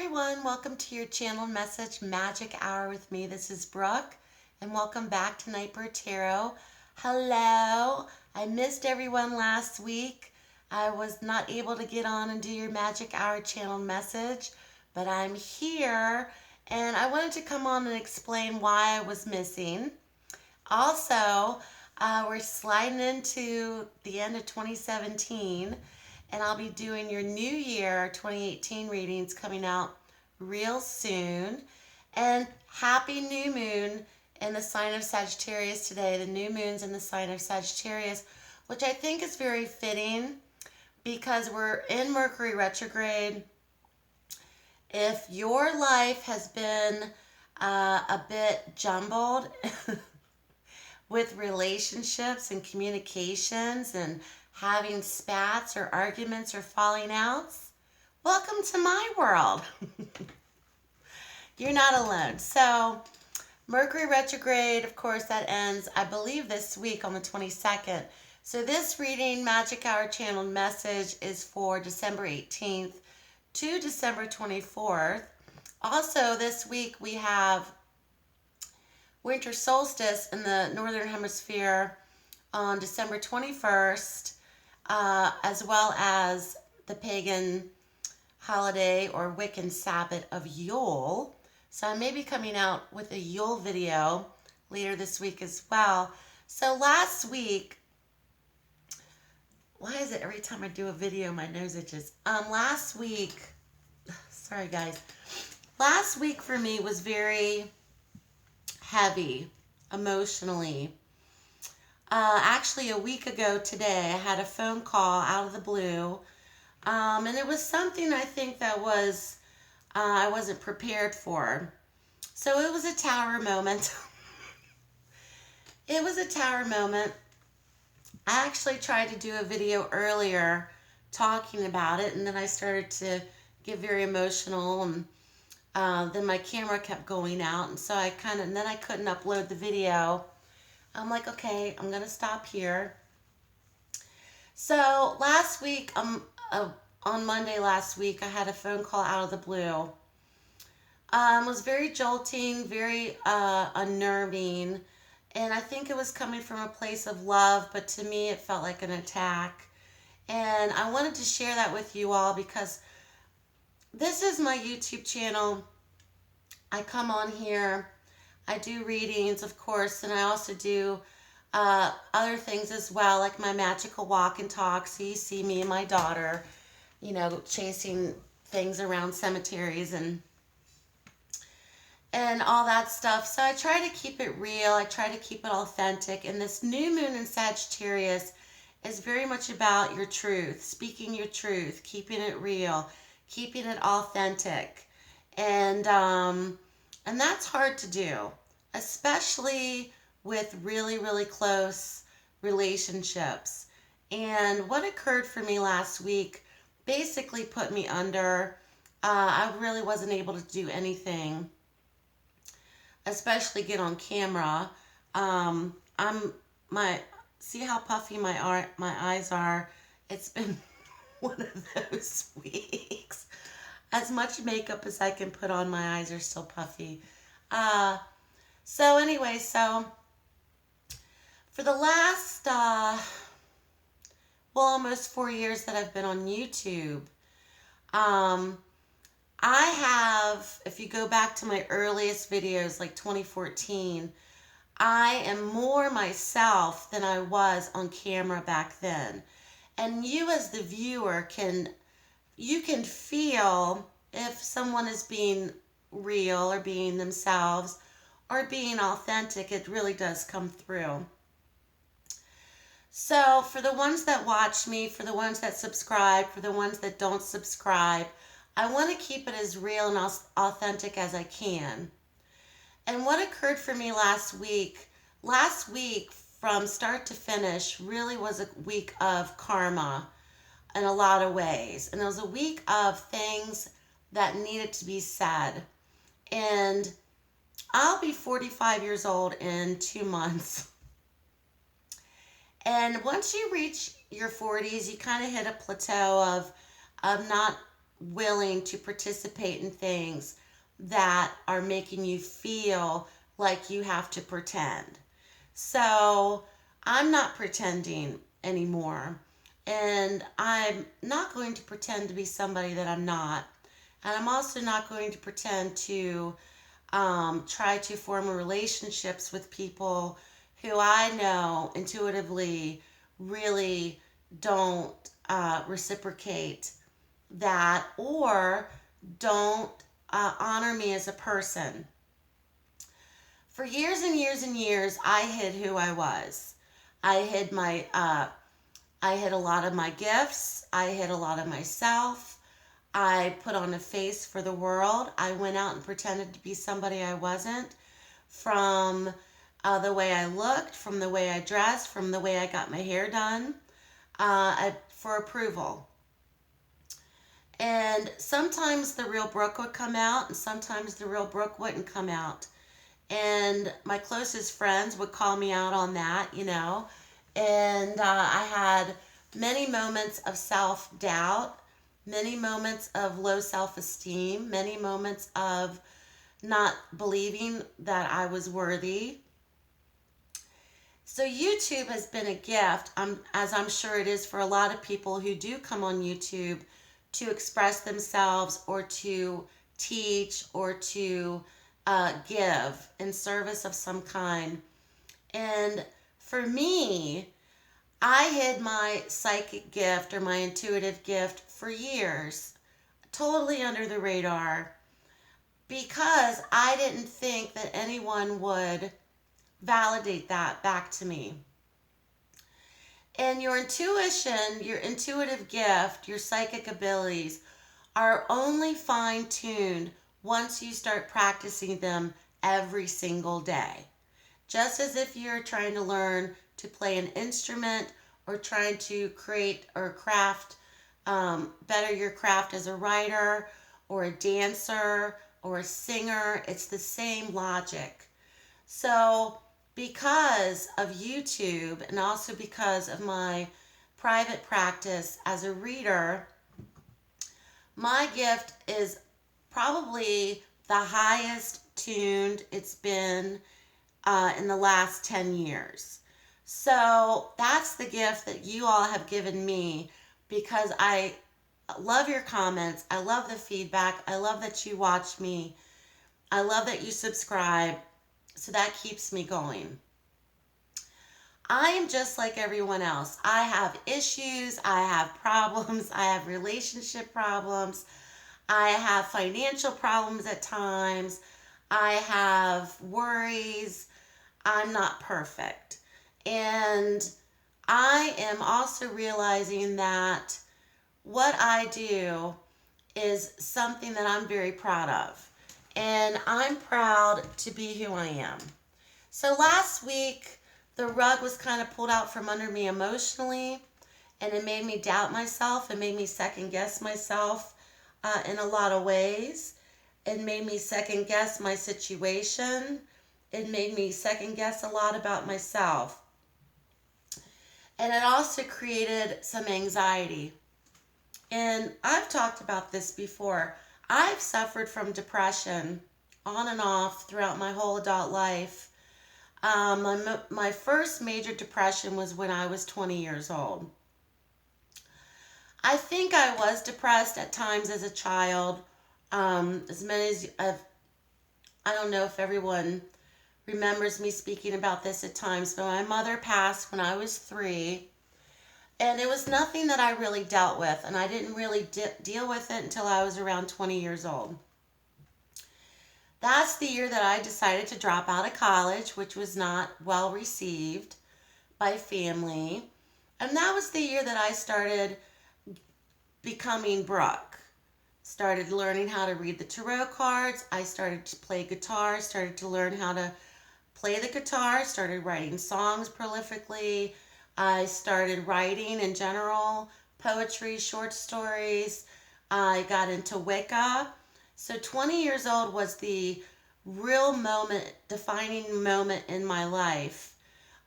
everyone, welcome to your channel message Magic Hour with me. This is Brooke and welcome back to Nightbird Tarot. Hello, I missed everyone last week. I was not able to get on and do your Magic Hour channel message, but I'm here and I wanted to come on and explain why I was missing. Also, we're sliding into the end of 2017 and I'll be doing your New Year 2018 readings coming out real soon. And happy new moon in the sign of Sagittarius today. The new moon's in the sign of Sagittarius, which I think is very fitting because we're in Mercury retrograde. If your life has been a bit jumbled with relationships and communications and having spats or arguments or falling outs, welcome to my world. You're not alone. So Mercury retrograde, of course, that ends, I believe, this week on the 22nd. So this reading, Magic Hour channeled message, is for December 18th to December 24th. Also, this week we have winter solstice in the northern hemisphere on December 21st, as well as the pagan holiday or Wiccan Sabbath of Yule. So I may be coming out with a Yule video later this week as well. So last week, why is it every time I do a video my nose itches? Last week, sorry guys, last week for me was very heavy emotionally. Actually, a week ago today, I had a phone call out of the blue, and it was something I think that was I wasn't prepared for. So it was a tower moment. It was a tower moment. I actually tried to do a video earlier talking about it, and then I started to get very emotional, and then my camera kept going out, and so and then I couldn't upload the video. I'm like, okay, I'm going to stop here. So last week, on Monday last week, I had a phone call out of the blue. It was very jolting, very unnerving, and I think it was coming from a place of love, but to me it felt like an attack. And I wanted to share that with you all because this is my YouTube channel. I come on here, I do readings, of course, and I also do other things as well, like my magical walk and talk. So you see me and my daughter, chasing things around cemeteries and all that stuff. So I try to keep it real. I try to keep it authentic. And this new moon in Sagittarius is very much about your truth, speaking your truth, keeping it real, keeping it authentic. And that's hard to do, especially with really, really close relationships. And what occurred for me last week basically put me under. I really wasn't able to do anything, especially get on camera. See how puffy my eyes are? It's been one of those weeks. As much makeup as I can put on, my eyes are still puffy. So anyway, so for the last, almost 4 years that I've been on YouTube, I have, if you go back to my earliest videos, like 2014, I am more myself than I was on camera back then. And you as the viewer you can feel if someone is being real or being themselves or being authentic. It really does come through. So for the ones that watch me, for the ones that subscribe, for the ones that don't subscribe, I want to keep it as real and authentic as I can. And what occurred for me last week from start to finish really was a week of karma in a lot of ways. And it was a week of things that needed to be said. And I'll be 45 years old in 2 months. And once you reach your 40s, you kind of hit a plateau of not willing to participate in things that are making you feel like you have to pretend. So I'm not pretending anymore. And I'm not going to pretend to be somebody that I'm not. And I'm also not going to pretend to try to form relationships with people who I know intuitively really don't reciprocate that or don't honor me as a person. For years and years and years, I hid who I was. I hid I hid a lot of my gifts. I hid a lot of myself. I put on a face for the world. I went out and pretended to be somebody I wasn't, from the way I looked, from the way I dressed, from the way I got my hair done, for approval. And sometimes the real Brooke would come out, and sometimes the real Brooke wouldn't come out. And my closest friends would call me out on that, you know. And I had many moments of self-doubt, many moments of low self-esteem, many moments of not believing that I was worthy. So YouTube has been a gift, as I'm sure it is for a lot of people who do come on YouTube to express themselves or to teach or to give in service of some kind. And for me, I hid my psychic gift or my intuitive gift for years, totally under the radar, because I didn't think that anyone would validate that back to me. And your intuition, your intuitive gift, your psychic abilities are only fine-tuned once you start practicing them every single day. Just as if you're trying to learn to play an instrument or trying to create or craft, better your craft as a writer or a dancer or a singer, it's the same logic. So because of YouTube and also because of my private practice as a reader, my gift is probably the highest tuned it's been in the last 10 years. So that's the gift that you all have given me, because I love your comments. I love the feedback. I love that you watch me. I love that you subscribe. So that keeps me going. I am just like everyone else. I have issues. I have problems. I have relationship problems. I have financial problems at times. I have worries. I'm not perfect. And I am also realizing that what I do is something that I'm very proud of. And I'm proud to be who I am. So last week, the rug was kind of pulled out from under me emotionally, and it made me doubt myself. It made me second guess myself in a lot of ways. It made me second guess my situation. It made me second guess a lot about myself. And it also created some anxiety. And I've talked about this before. I've suffered from depression on and off throughout my whole adult life. My first major depression was when I was 20 years old. I think I was depressed at times as a child. As many as I don't know if everyone remembers me speaking about this at times, but my mother passed when I was 3. And it was nothing that I really dealt with, and I didn't really deal with it until I was around 20 years old. That's the year that I decided to drop out of college, which was not well received by family. And that was the year that I started becoming Brooke. Started learning how to read the tarot cards. I started to play guitar, started to learn how to play the guitar, started writing songs prolifically. I started writing in general, poetry, short stories. I got into Wicca. So 20 years old was the real moment, defining moment in my life.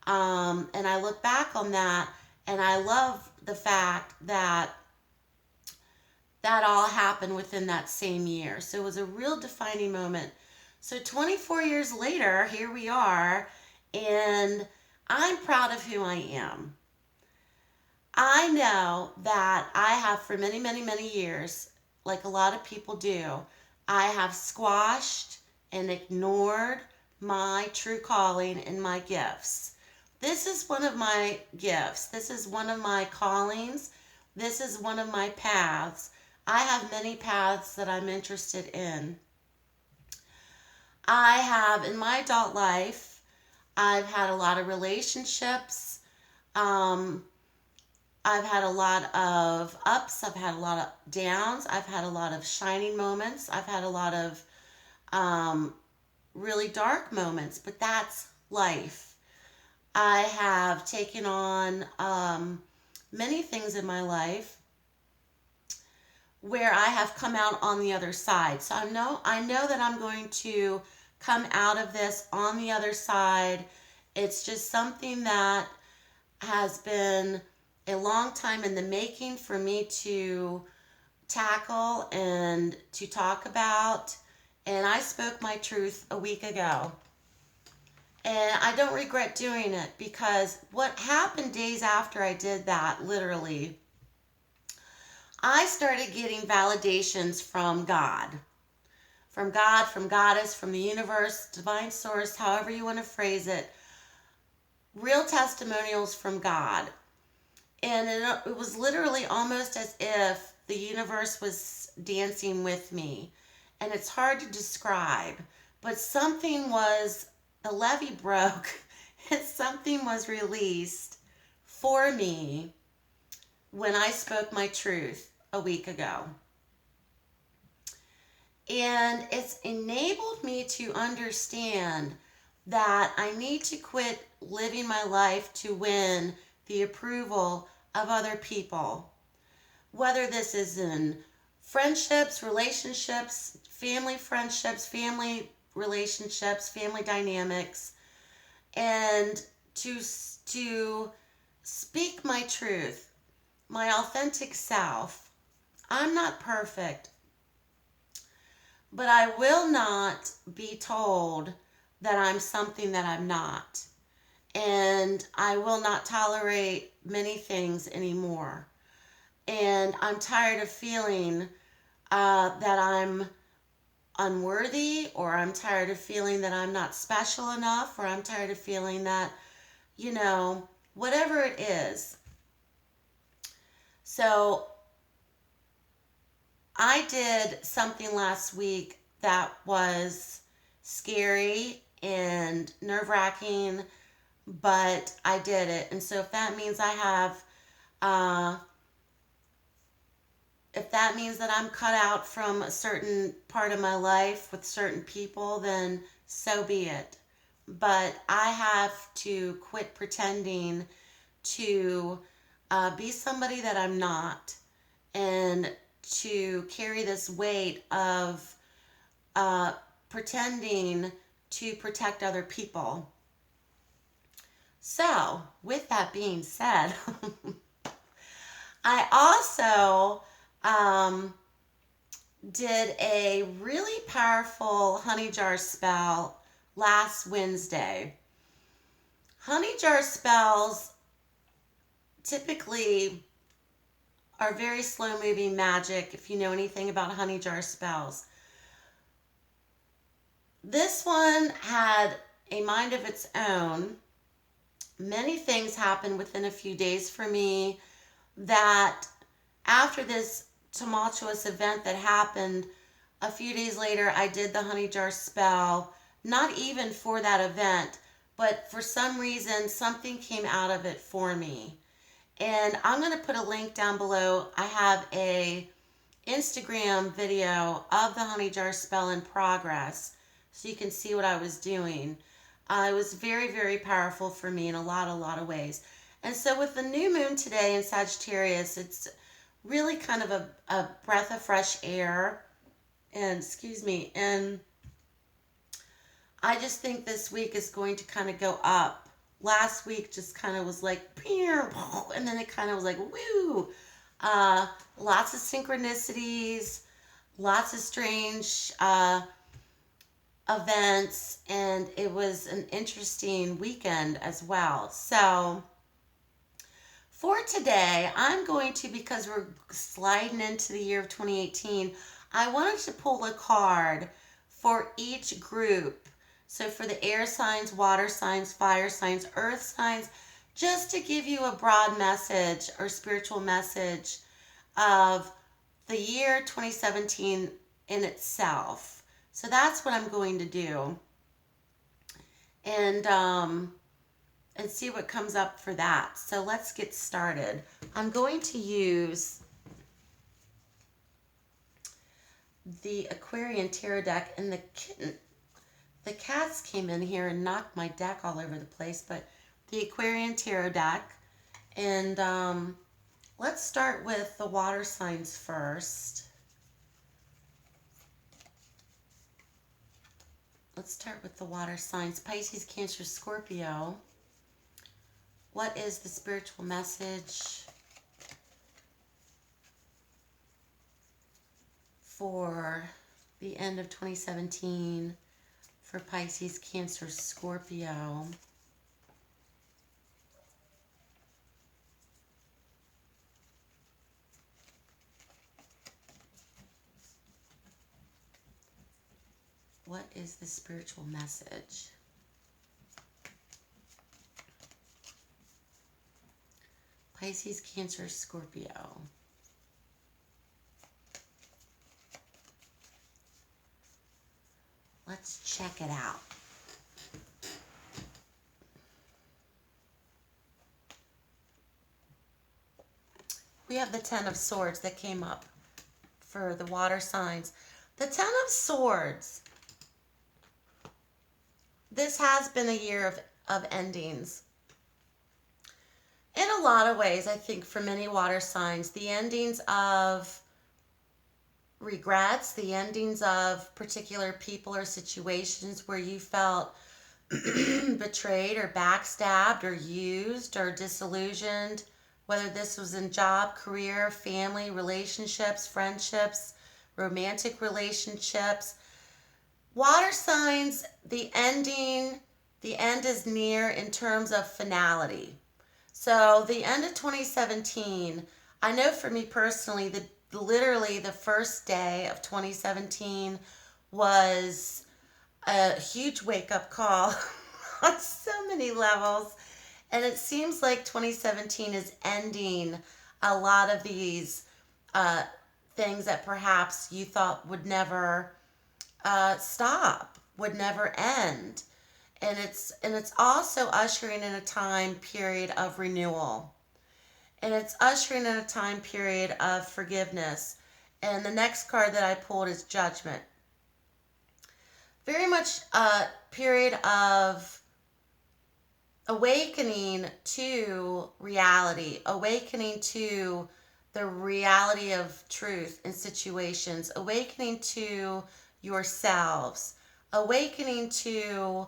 And I look back on that, and I love the fact that that all happened within that same year. So it was a real defining moment. So 24 years later, here we are, and I'm proud of who I am. I know that I have for many, many, many years, like a lot of people do, I have squashed and ignored my true calling and my gifts. This is one of my gifts. This is one of my callings. This is one of my paths. I have many paths that I'm interested in. I have, in my adult life, I've had a lot of relationships. I've had a lot of ups. I've had a lot of downs. I've had a lot of shining moments. I've had a lot of really dark moments, but that's life. I have taken on many things in my life where I have come out on the other side. So I know that I'm going to come out of this on the other side. It's just something that has been a long time in the making for me to tackle and to talk about. And I spoke my truth a week ago. And I don't regret doing it, because what happened days after I did that, literally, I started getting validations from God. From God, from Goddess, from the universe, divine source, however you want to phrase it. Real testimonials from God. And it was literally almost as if the universe was dancing with me. And it's hard to describe. But the levee broke and something was released for me when I spoke my truth a week ago. And it's enabled me to understand that I need to quit living my life to win the approval of other people. Whether this is in friendships, relationships, family friendships, family relationships, family dynamics, and to speak my truth, my authentic self. I'm not perfect, but I will not be told that I'm something that I'm not. And I will not tolerate many things anymore. And I'm tired of feeling that I'm unworthy, or I'm tired of feeling that I'm not special enough, or I'm tired of feeling that, whatever it is. So I did something last week that was scary and nerve-wracking, but I did it. And so if that means if that means that I'm cut out from a certain part of my life with certain people, then so be it. But I have to quit pretending to be somebody that I'm not, and to carry this weight of pretending to protect other people. So, with that being said, I also did a really powerful honey jar spell last Wednesday. Honey jar spells typically are very slow-moving magic, if you know anything about honey jar spells. This one had a mind of its own. Many things happened within a few days for me that after this tumultuous event that happened, a few days later I did the honey jar spell, not even for that event, but for some reason something came out of it for me. And I'm going to put a link down below. I have a Instagram video of the honey jar spell in progress, so you can see what I was doing. It was very, very powerful for me in a lot of ways. And so with the new moon today in Sagittarius, it's really kind of a breath of fresh air. And I just think this week is going to kind of go up. Last week just kind of was like, and then it kind of was like, woo. Lots of synchronicities, lots of strange events, and it was an interesting weekend as well. So for today, I'm going to, because we're sliding into the year of 2018, I wanted to pull a card for each group. So for the air signs, water signs, fire signs, earth signs, just to give you a broad message or spiritual message of the year 2017 in itself. So that's what I'm going to do. And see what comes up for that. So let's get started. I'm going to use the Aquarian Tarot deck, and the cats came in here and knocked my deck all over the place, but the Aquarian Tarot deck. And let's start with the water signs first. Let's start with the water signs. Pisces, Cancer, Scorpio. What is the spiritual message for the end of 2017 for Pisces, Cancer, Scorpio? What is the spiritual message? Pisces, Cancer, Scorpio. Let's check it out. We have the Ten of Swords that came up for the water signs. The Ten of Swords. This has been a year of endings. In a lot of ways, I think for many water signs, the endings of regrets, the endings of particular people or situations where you felt betrayed or backstabbed or used or disillusioned, whether this was in job, career, family, relationships, friendships, romantic relationships. Water signs, the end is near in terms of finality. So the end of 2017, I know for me personally, literally the first day of 2017 was a huge wake-up call on so many levels. And it seems like 2017 is ending a lot of these things that perhaps you thought would never stop, would never end. And it's also ushering in a time period of renewal. And it's ushering in a time period of forgiveness. And the next card that I pulled is Judgment. Very much a period of awakening to reality, awakening to the reality of truth in situations, awakening to yourselves, awakening to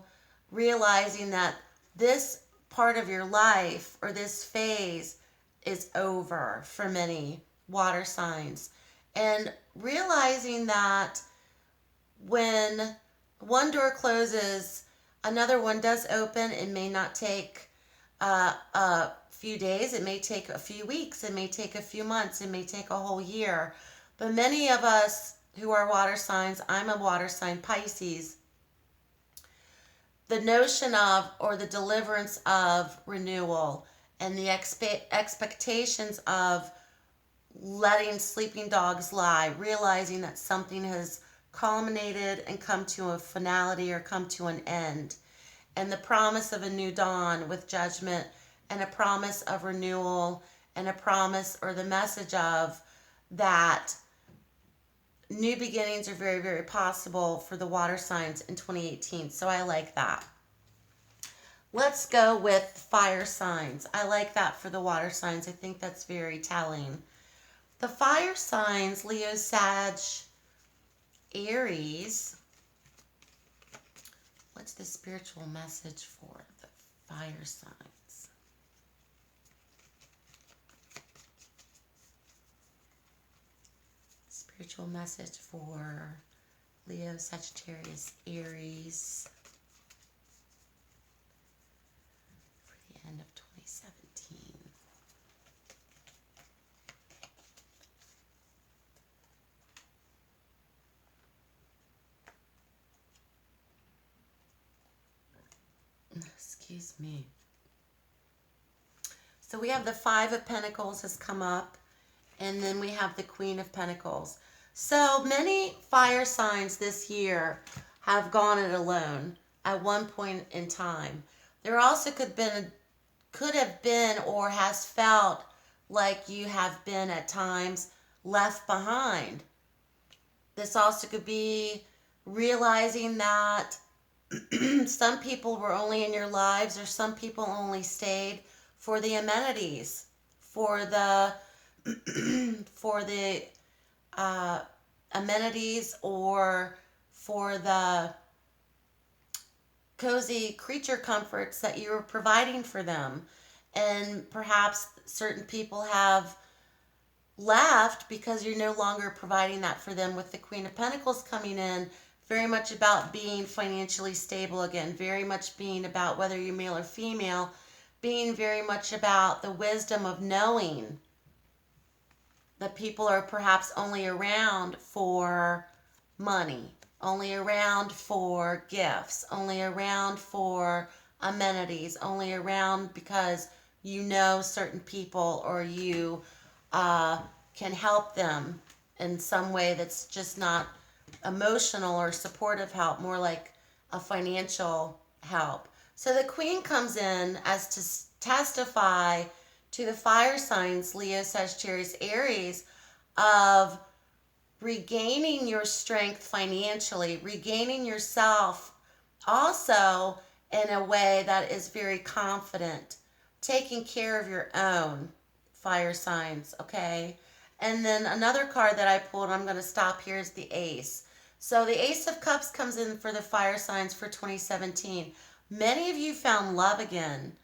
realizing that this part of your life or this phase is over for many water signs, and realizing that when one door closes, another one does open. It may not take a few days, it may take a few weeks, it may take a few months, it may take a whole year. But many of us who are water signs, I'm a water sign, Pisces, the notion of, or the deliverance of renewal and the expectations of letting sleeping dogs lie, realizing that something has culminated and come to a finality or come to an end, and the promise of a new dawn with Judgment, and a promise of renewal, and a promise or the message of that new beginnings are very, very possible for the water signs in 2018. So I like that. Let's go with fire signs. I like that for the water signs. I think that's very telling. The fire signs, Leo, Sag, Aries. What's the spiritual message for the fire signs? Spiritual message for Leo, Sagittarius, Aries for the end of 2017. Excuse me. So we have the Five of Pentacles has come up, and then we have the Queen of Pentacles. So many fire signs this year have gone it alone at one point in time. There also could have been or has felt like you have been at times left behind. This also could be realizing that some people were only in your lives, or some people only stayed for the amenities, for the for the amenities, or for the cozy creature comforts that you were providing for them. And perhaps certain people have left because you're no longer providing that for them, with the Queen of Pentacles coming in. Very much about being financially stable again, very much being about, whether you're male or female, being very much about the wisdom of knowing that people are perhaps only around for money, only around for gifts, only around for amenities, only around because you know certain people, or you can help them in some way that's just not emotional or supportive help, more like a financial help. So the Queen comes in as to testify to the fire signs, Leo, Sagittarius, Aries, of regaining your strength financially, regaining yourself also in a way that is very confident, taking care of your own, fire signs, okay? And then another card that I pulled, I'm going to stop here, is the Ace. So the Ace of Cups comes in for the fire signs for 2017. Many of you found love again.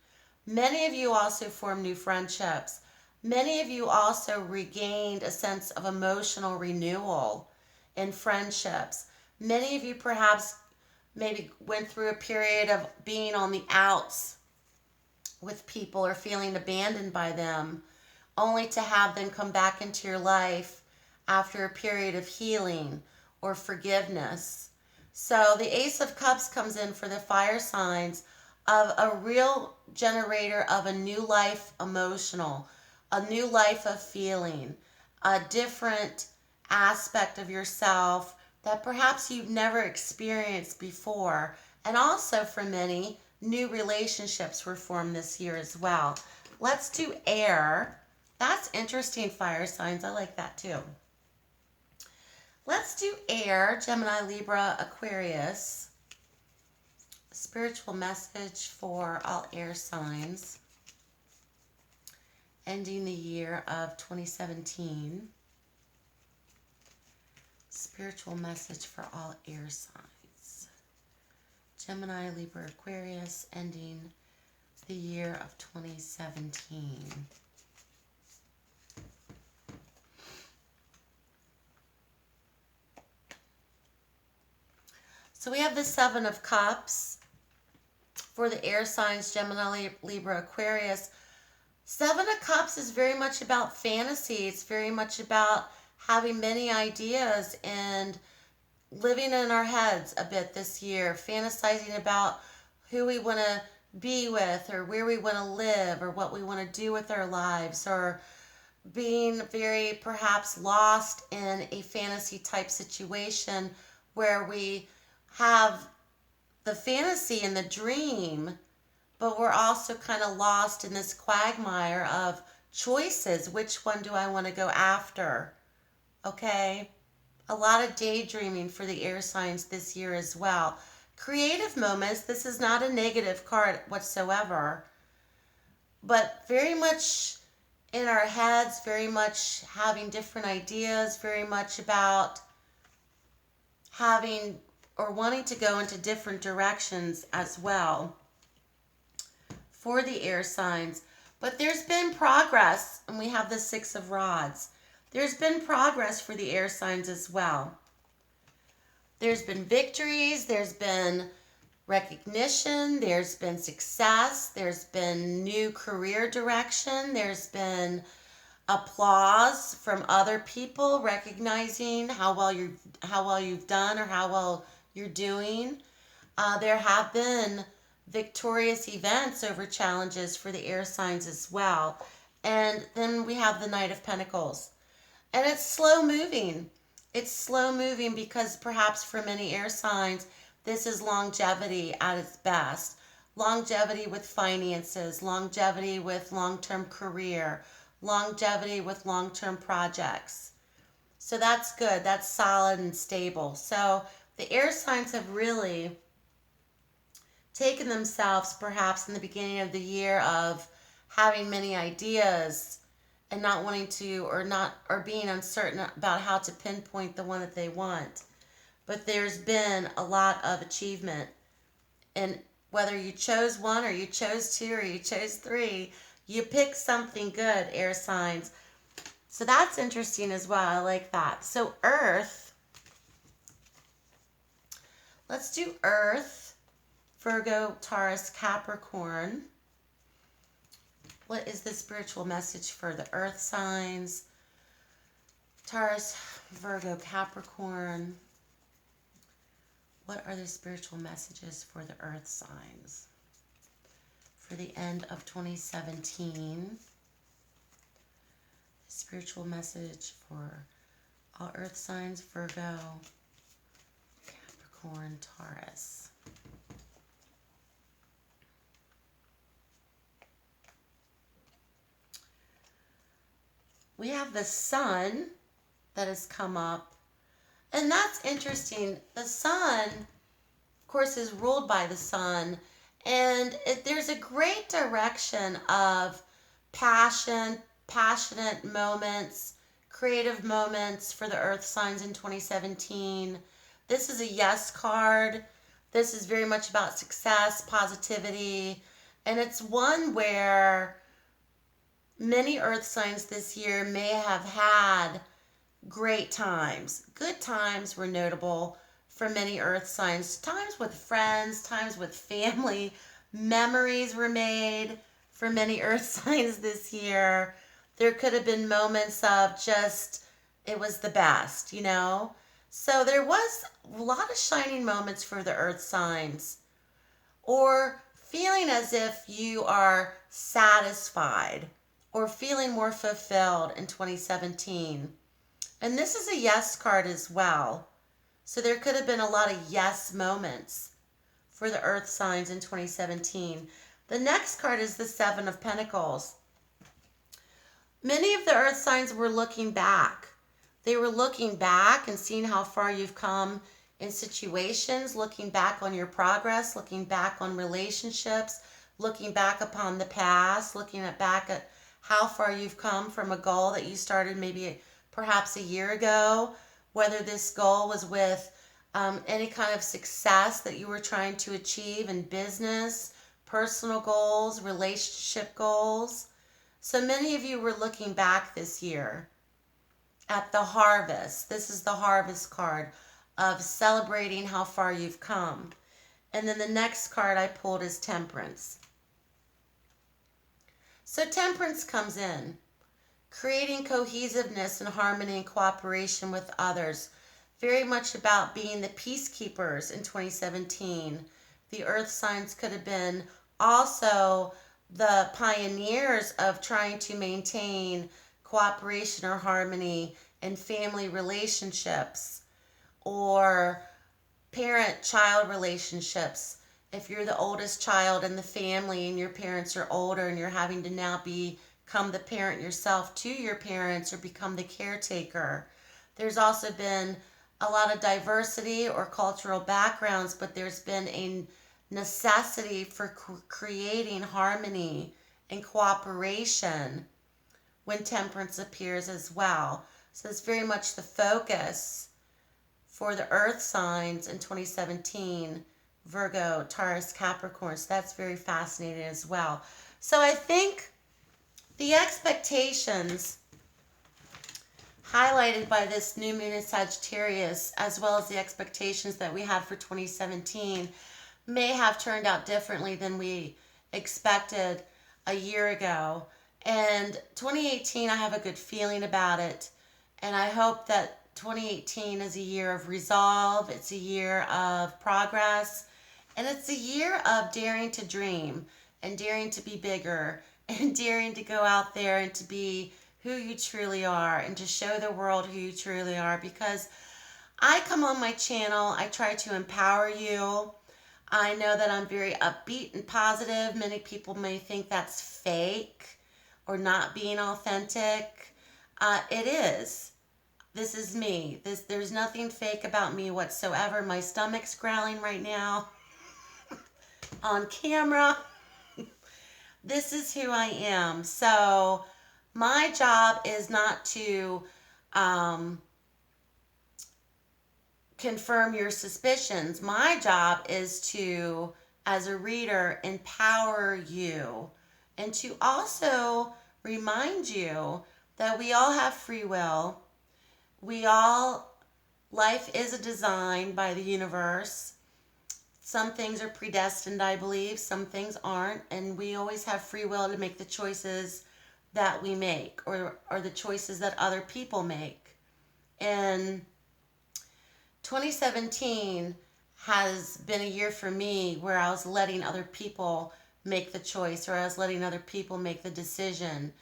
Many of you also formed new friendships. Many of you also regained a sense of emotional renewal in friendships. Many of you perhaps maybe went through a period of being on the outs with people, or feeling abandoned by them, only to have them come back into your life after a period of healing or forgiveness. So the Ace of Cups comes in for the fire signs of a real generator of a new life emotional, a new life of feeling, a different aspect of yourself that perhaps you've never experienced before. And also for many, new relationships were formed this year as well. Let's do air. That's interesting, fire signs. I like that too. Let's do air, Gemini, Libra, Aquarius. Spiritual message for all air signs, ending the year of 2017. Spiritual message for all air signs. Gemini, Libra, Aquarius, ending the year of 2017. So we have the Seven of Cups for the air signs, Gemini, Libra, Aquarius. Seven of Cups is very much about fantasy. It's very much about having many ideas and living in our heads a bit this year, fantasizing about who we want to be with, or where we want to live, or what we want to do with our lives, or being very perhaps lost in a fantasy type situation where we have the fantasy and the dream, but we're also kind of lost in this quagmire of choices. Which one do I want to go after? Okay? A lot of daydreaming for the air signs this year as well. Creative moments. This is not a negative card whatsoever, but very much in our heads, very much having different ideas, very much about having or wanting to go into different directions as well for the air signs. But there's been progress, and we have the Six of Rods. There's been progress for the air signs as well. There's been victories, there's been recognition, there's been success, there's been new career direction, there's been applause from other people recognizing how well you've done or how well you're doing. There have been victorious events over challenges for the air signs as well. And then we have the Knight of Pentacles. And it's slow moving. It's slow moving because perhaps for many air signs, this is longevity at its best. Longevity with finances, longevity with long-term career, longevity with long-term projects. So that's good. That's solid and stable. So the air signs have really taken themselves perhaps in the beginning of the year of having many ideas and not wanting to or being uncertain about how to pinpoint the one that they want. But there's been a lot of achievement. And whether you chose one or you chose two or you chose three, you picked something good, air signs. So that's interesting as well. I like that. So Earth. Let's do Earth, Virgo, Taurus, Capricorn. What is the spiritual message for the Earth signs? Taurus, Virgo, Capricorn. What are the spiritual messages for the Earth signs for the end of 2017? Spiritual message for all Earth signs, Virgo, Capricorn, Taurus. We have the Sun that has come up. And that's interesting. The Sun, of course, is ruled by the Sun. And there's a great direction of passion, passionate moments, creative moments for the Earth signs in 2017. This is a yes card. This is very much about success, positivity. And it's one where many Earth signs this year may have had great times. Good times were notable for many Earth signs. Times with friends, times with family. Memories were made for many Earth signs this year. There could have been moments of just, it was the best, you know? So there was a lot of shining moments for the Earth signs. Or feeling as if you are satisfied or feeling more fulfilled in 2017. And this is a yes card as well. So there could have been a lot of yes moments for the Earth signs in 2017. The next card is the Seven of Pentacles. Many of the Earth signs were looking back. They were looking back and seeing how far you've come in situations, looking back on your progress, looking back on relationships, looking back upon the past, looking back at how far you've come from a goal that you started maybe perhaps a year ago, whether this goal was with any kind of success that you were trying to achieve in business, personal goals, relationship goals. So many of you were looking back this year at the harvest. This is the harvest card of celebrating how far you've come. And then the next card I pulled is Temperance. So Temperance comes in, creating cohesiveness and harmony and cooperation with others. Very much about being the peacekeepers in 2017. The Earth signs could have been also the pioneers of trying to maintain cooperation or harmony in family relationships or parent-child relationships. If you're the oldest child in the family and your parents are older and you're having to now become the parent yourself to your parents or become the caretaker. There's also been a lot of diversity or cultural backgrounds, but there's been a necessity for creating harmony and cooperation when Temperance appears as well. So it's very much the focus for the Earth signs in 2017, Virgo, Taurus, Capricorn. So that's very fascinating as well. So I think the expectations highlighted by this new moon in Sagittarius, as well as the expectations that we had for 2017, may have turned out differently than we expected a year ago. And 2018, I have a good feeling about it. And I hope that 2018 is a year of resolve, it's a year of progress, and it's a year of daring to dream and daring to be bigger and daring to go out there and to be who you truly are and to show the world who you truly are. Because I come on my channel, I try to empower you. I know that I'm very upbeat and positive. Many people may think that's fake or not being authentic. It is. This is me. There's nothing fake about me whatsoever. My stomach's growling right now on camera. This is who I am. So my job is not to confirm your suspicions. My job is to, as a reader, empower you and to also remind you that we all have free will. Life is a design by the universe. Some things are predestined, I believe. Some things aren't. And we always have free will to make the choices that we make or the choices that other people make. And 2017 has been a year for me where I was letting other people make the choice, or I was letting other people make the decision.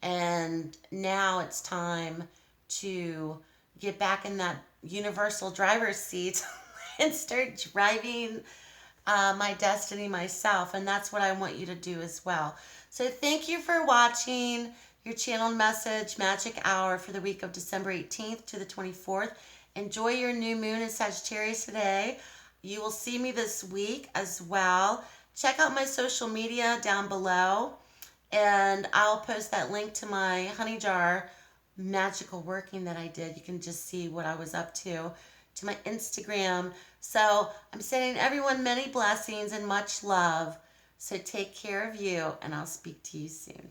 And now it's time to get back in that universal driver's seat and start driving my destiny myself. And that's what I want you to do as well. So thank you for watching your channeled message Magic Hour for the week of December 18th to the 24th. Enjoy your new moon in Sagittarius today. You will see me this week as well. Check out my social media down below, and I'll post that link to my honey jar magical working that I did. You can just see what I was up to my Instagram. So I'm sending everyone many blessings and much love. So take care of you, and I'll speak to you soon.